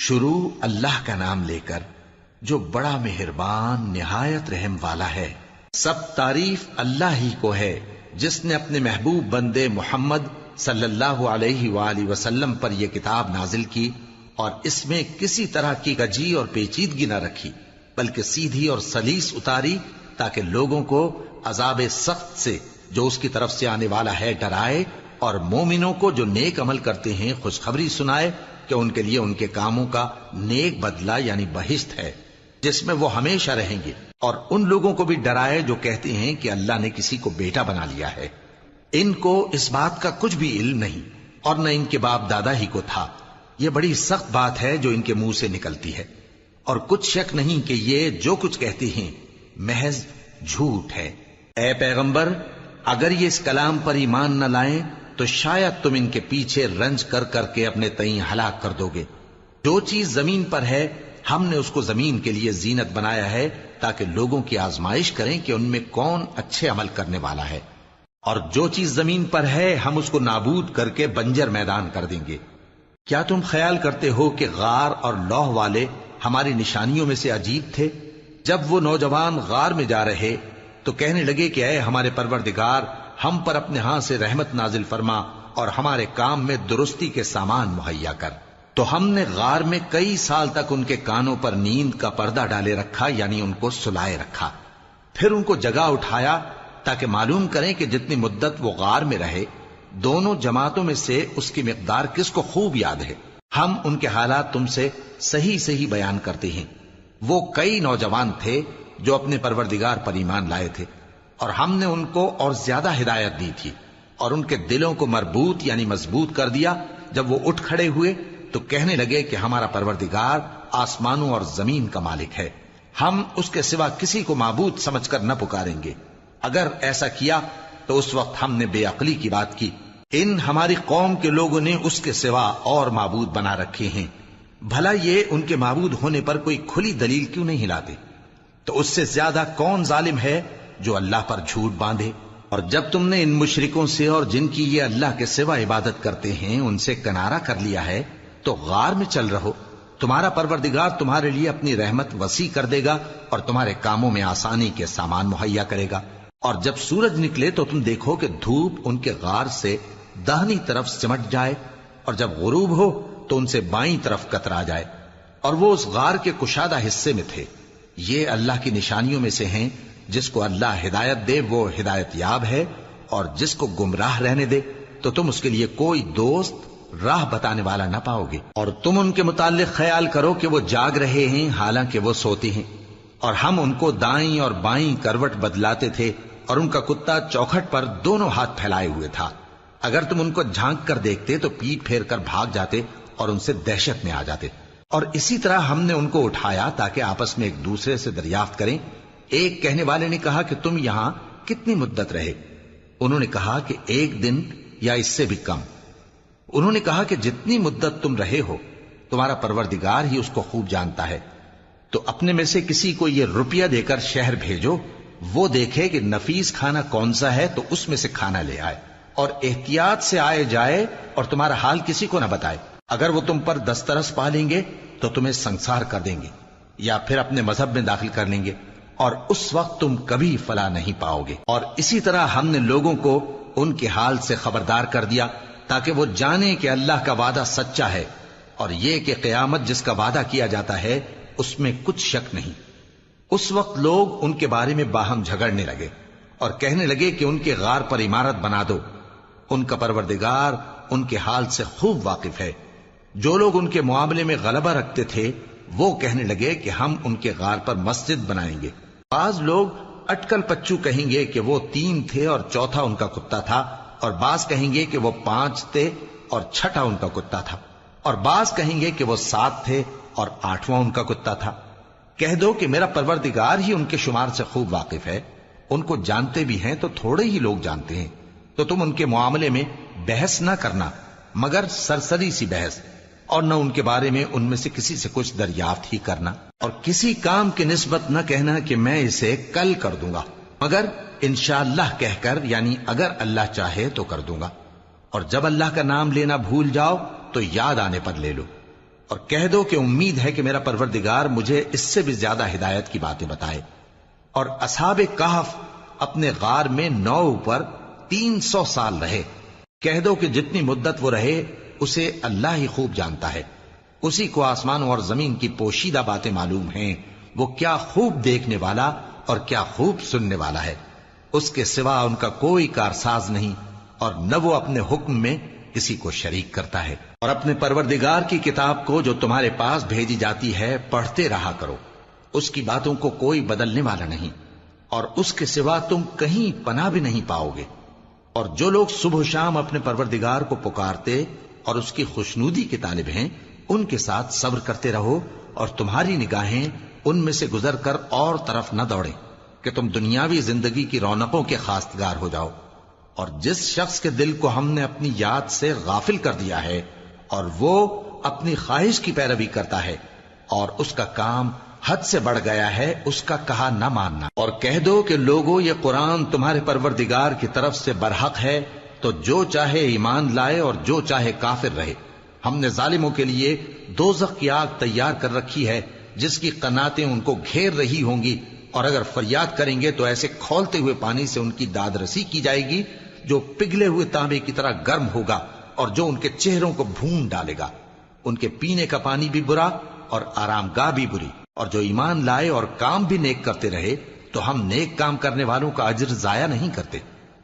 شروع اللہ کا نام لے کر جو بڑا مہربان نہایت رحم والا ہے۔ سب تعریف اللہ ہی کو ہے جس نے اپنے محبوب بندے محمد صلی اللہ علیہ وآلہ وسلم پر یہ کتاب نازل کی اور اس میں کسی طرح کی کجی اور پیچیدگی نہ رکھی، بلکہ سیدھی اور سلیس اتاری تاکہ لوگوں کو عذاب سخت سے جو اس کی طرف سے آنے والا ہے ڈرائے، اور مومنوں کو جو نیک عمل کرتے ہیں خوشخبری سنائے کہ ان کے لیے ان کے کاموں کا نیک بدلہ یعنی بہشت ہے جس میں وہ ہمیشہ رہیں گے، اور ان لوگوں کو بھی ڈرائے جو کہتے ہیں کہ اللہ نے کسی کو بیٹا بنا لیا ہے۔ ان کو اس بات کا کچھ بھی علم نہیں اور نہ ان کے باپ دادا ہی کو تھا۔ یہ بڑی سخت بات ہے جو ان کے منہ سے نکلتی ہے، اور کچھ شک نہیں کہ یہ جو کچھ کہتے ہیں محض جھوٹ ہے۔ اے پیغمبر، اگر یہ اس کلام پر ایمان نہ لائیں تو شاید تم ان کے پیچھے رنج کر کر کے اپنے تئیں ہلاک کر دو گے۔ جو چیز زمین پر ہے ہم نے اس کو زمین کے لیے زینت بنایا ہے تاکہ لوگوں کی آزمائش کریں کہ ان میں کون اچھے عمل کرنے والا ہے، اور جو چیز زمین پر ہے ہم اس کو نابود کر کے بنجر میدان کر دیں گے۔ کیا تم خیال کرتے ہو کہ غار اور لوح والے ہماری نشانیوں میں سے عجیب تھے؟ جب وہ نوجوان غار میں جا رہے تو کہنے لگے کہ اے ہمارے پروردگار، ہم پر اپنے ہاں سے رحمت نازل فرما اور ہمارے کام میں درستی کے سامان مہیا کر۔ تو ہم نے غار میں کئی سال تک ان کے کانوں پر نیند کا پردہ ڈالے رکھا، یعنی ان کو سلائے رکھا، پھر ان کو جگا اٹھایا تاکہ معلوم کریں کہ جتنی مدت وہ غار میں رہے دونوں جماعتوں میں سے اس کی مقدار کس کو خوب یاد ہے۔ ہم ان کے حالات تم سے صحیح صحیح بیان کرتے ہیں۔ وہ کئی نوجوان تھے جو اپنے پروردگار پر ایمان لائے تھے، اور ہم نے ان کو اور زیادہ ہدایت دی تھی، اور ان کے دلوں کو مربوط یعنی مضبوط کر دیا۔ جب وہ اٹھ کھڑے ہوئے تو کہنے لگے کہ ہمارا پروردگار آسمانوں اور زمین کا مالک ہے، ہم اس کے سوا کسی کو معبود سمجھ کر نہ پکاریں گے۔ اگر ایسا کیا تو اس وقت ہم نے بے عقلی کی بات کی۔ ان ہماری قوم کے لوگوں نے اس کے سوا اور معبود بنا رکھے ہیں، بھلا یہ ان کے معبود ہونے پر کوئی کھلی دلیل کیوں نہیں لاتے؟ تو اس سے زیادہ کون ظالم ہے جو اللہ پر جھوٹ باندھے؟ اور جب تم نے ان مشرکوں سے اور جن کی یہ اللہ کے سوا عبادت کرتے ہیں ان سے کنارہ کر لیا ہے تو غار میں چل رہو، تمہارا پروردگار تمہارے لیے اپنی رحمت وسیع کر دے گا اور تمہارے کاموں میں آسانی کے سامان مہیا کرے گا۔ اور جب سورج نکلے تو تم دیکھو کہ دھوپ ان کے غار سے داہنی طرف سمٹ جائے، اور جب غروب ہو تو ان سے بائیں طرف کترا جائے، اور وہ اس غار کے کشادہ حصے میں تھے۔ یہ اللہ کی نشانیوں میں سے ہیں، جس کو اللہ ہدایت دے وہ ہدایت یاب ہے، اور جس کو گمراہ رہنے دے تو تم اس کے لیے کوئی دوست راہ بتانے والا نہ پاؤ گے۔ اور تم ان کے متعلق خیال کرو کہ وہ جاگ رہے ہیں حالانکہ وہ سوتے ہیں، اور ہم ان کو دائیں اور بائیں کروٹ بدلاتے تھے، اور ان کا کتا چوکھٹ پر دونوں ہاتھ پھیلائے ہوئے تھا۔ اگر تم ان کو جھانک کر دیکھتے تو پیٹ پھیر کر بھاگ جاتے اور ان سے دہشت میں آ جاتے۔ اور اسی طرح ہم نے ان کو اٹھایا تاکہ آپس میں ایک دوسرے سے دریافت کریں۔ ایک کہنے والے نے کہا کہ تم یہاں کتنی مدت رہے؟ انہوں نے کہا کہ 1 دن یا اس سے بھی کم۔ انہوں نے کہا کہ جتنی مدت تم رہے ہو تمہارا پروردگار ہی اس کو خوب جانتا ہے، تو اپنے میں سے کسی کو یہ روپیہ دے کر شہر بھیجو، وہ دیکھے کہ نفیس کھانا کون سا ہے تو اس میں سے کھانا لے آئے، اور احتیاط سے آئے جائے اور تمہارا حال کسی کو نہ بتائے۔ اگر وہ تم پر دسترس پا لیں گے تو تمہیں سنسار کر دیں گے یا پھر اپنے مذہب میں داخل کر لیں گے، اور اس وقت تم کبھی فلاح نہیں پاؤ گے۔ اور اسی طرح ہم نے لوگوں کو ان کے حال سے خبردار کر دیا تاکہ وہ جانیں کہ اللہ کا وعدہ سچا ہے، اور یہ کہ قیامت جس کا وعدہ کیا جاتا ہے اس میں کچھ شک نہیں۔ اس وقت لوگ ان کے بارے میں باہم جھگڑنے لگے اور کہنے لگے کہ ان کے غار پر عمارت بنا دو۔ ان کا پروردگار ان کے حال سے خوب واقف ہے۔ جو لوگ ان کے معاملے میں غلبہ رکھتے تھے وہ کہنے لگے کہ ہم ان کے غار پر مسجد بنائیں گے۔ بعض لوگ اٹکل پچو کہیں گے کہ وہ 3 تھے اور چوتھا ان کا کتا تھا، اور بعض کہیں گے کہ وہ 5 تھے اور چھٹا ان کا کتا تھا، اور بعض کہیں گے کہ وہ 7 تھے اور 8واں ان کا کتا تھا۔ کہہ دو کہ میرا پروردگار ہی ان کے شمار سے خوب واقف ہے، ان کو جانتے بھی ہیں تو تھوڑے ہی لوگ جانتے ہیں۔ تو تم ان کے معاملے میں بحث نہ کرنا مگر سرسری سی بحث، اور نہ ان کے بارے میں ان میں سے کسی سے کچھ دریافت ہی کرنا، اور کسی کام کی نسبت نہ کہنا کہ میں اسے کل کر دوں گا، مگر انشاءاللہ کہہ کر، یعنی اگر اللہ چاہے تو کر دوں گا۔ اور جب اللہ کا نام لینا بھول جاؤ تو یاد آنے پر لے لو، اور کہہ دو کہ امید ہے کہ میرا پروردگار مجھے اس سے بھی زیادہ ہدایت کی باتیں بتائے۔ اور اصحاب کہف اپنے غار میں 9 پر 300 سال رہے۔ کہہ دو کہ جتنی مدت وہ رہے اسے اللہ ہی خوب جانتا ہے، اسی کو آسمانوں اور زمین کی پوشیدہ باتیں معلوم ہیں، وہ کیا خوب دیکھنے والا اور کیا خوب سننے والا ہے۔ اس کے سوا ان کا کوئی کارساز نہیں، اور نہ وہ اپنے حکم میں کسی کو شریک کرتا ہے۔ اور اپنے پروردگار کی کتاب کو جو تمہارے پاس بھیجی جاتی ہے پڑھتے رہا کرو، اس کی باتوں کو کوئی بدلنے والا نہیں، اور اس کے سوا تم کہیں پناہ بھی نہیں پاؤ گے۔ اور جو لوگ صبح و شام اپنے پروردگار کو پکارتے اور اس کی خوشنودی کے طالب ہیں، ان کے ساتھ صبر کرتے رہو، اور تمہاری نگاہیں ان میں سے گزر کر اور طرف نہ دوڑیں کہ تم دنیاوی زندگی کی رونقوں کے خواستگار ہو جاؤ۔ اور جس شخص کے دل کو ہم نے اپنی یاد سے غافل کر دیا ہے اور وہ اپنی خواہش کی پیروی کرتا ہے اور اس کا کام حد سے بڑھ گیا ہے، اس کا کہا نہ ماننا۔ اور کہہ دو کہ لوگو یہ قرآن تمہارے پروردگار کی طرف سے برحق ہے، تو جو چاہے ایمان لائے اور جو چاہے کافر رہے۔ ہم نے ظالموں کے لیے دوزخ کی آگ تیار کر رکھی ہے جس کی قناتیں ان کو گھیر رہی ہوں گی، اور اگر فریاد کریں گے تو ایسے کھولتے ہوئے پانی سے ان کی داد رسی کی جائے گی جو پگھلے ہوئے تانبے کی طرح گرم ہوگا اور جو ان کے چہروں کو بھون ڈالے گا۔ ان کے پینے کا پانی بھی برا اور آرام گاہ بھی بری۔ اور جو ایمان لائے اور کام بھی نیک کرتے رہے تو ہم نیک کام کرنے والوں کا اجر ضائع نہیں کرتے۔